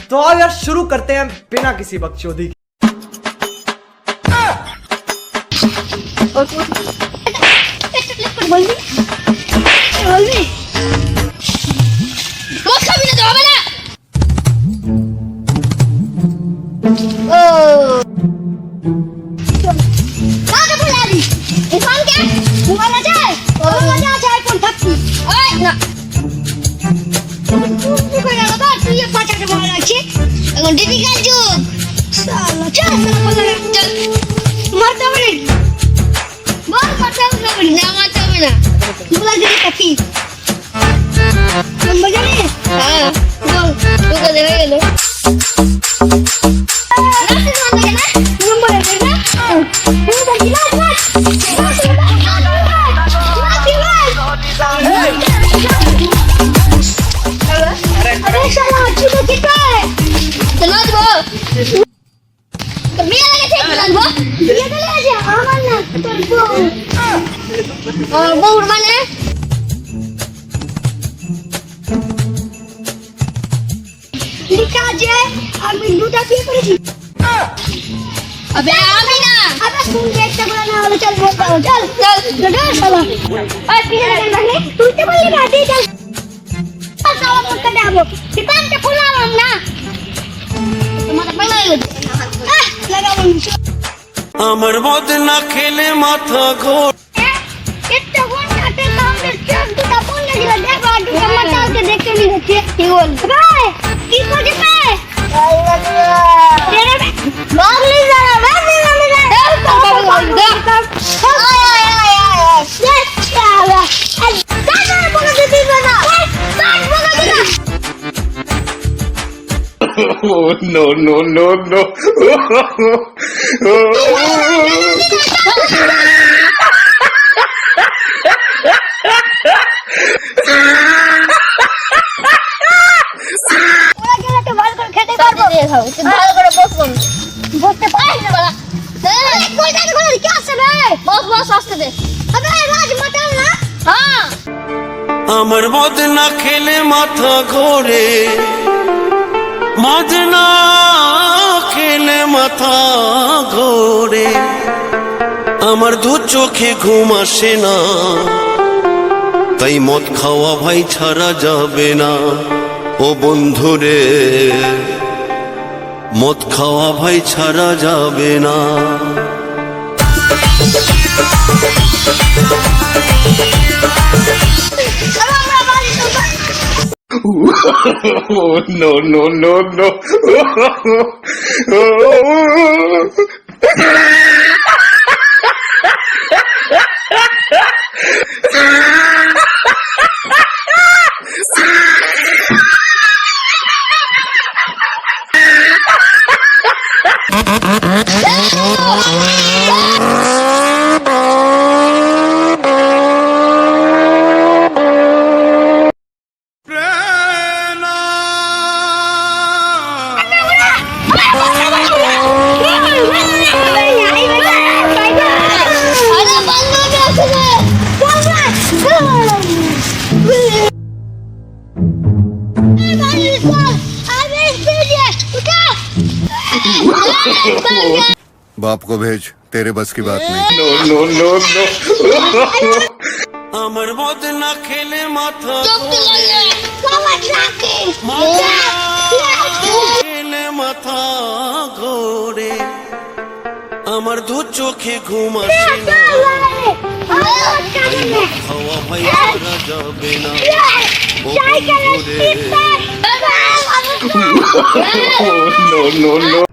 तो अब यार शुरू करते हैं बिना किसी बकचोदी के। ডিফিকাল্ট যুগ সালা চল চল মারতে হবে নাকি বল মারতে হবে না মারতে হবে না বলা দিদি কাকি নম্বর জানি হ্যাঁ বল তোকে দেখা গেল নম্বর আছে না নম্বর দিলা বউর মানে লিখা আছে আমি দুটা বিয়ে করেছি আবে আমি না আবে তুই একটা বলা না হলো চল বল চল চল চল শালা ওই পিছনে মানে তুই তো বললি না তুই চল শালা মুখটা দেবো দোকানটা খোলালাম না তোমার ভালো হলো লাগাবো আমার মদ না খেলে মাথা ঘোর একটা ঘন্টাতে আমাদের চোখ দুটো বন্ধ ছিল দেখো দুটো মাথাকে দেখতে নিচ্ছে কি বল ভাই কি করছিস ভাই তেরে বাগলি যারা Bagri Oh no no no no ভালো করে বসবো বসতে পারিস না বাবা এই কই যাবে কোন কি আছে রে বস বস আসতে দে আবে রাজ মাতাল না হ্যাঁ আমার মদ না খেলে মাথা ঘোরে মদ না খেলে মাথা ঘোরে আমার দু চোখে ঘুম আসে না তাই মদ খাওয়া ভাই ছাড়া যাবে না ও বন্ধুরে মদ খাওয়া ভাই ছাড়া যাবে না Oh no no no no बाप को भेज तेरे बस की बात नहीं no no no no আমার মদ না খেলে মাথা খেলে মাথা ঘোরে আমার দু চোখে ঘুম আসে না খাওয়া ভাই ছাড়া যাবে না ও বন্ধুরে no no no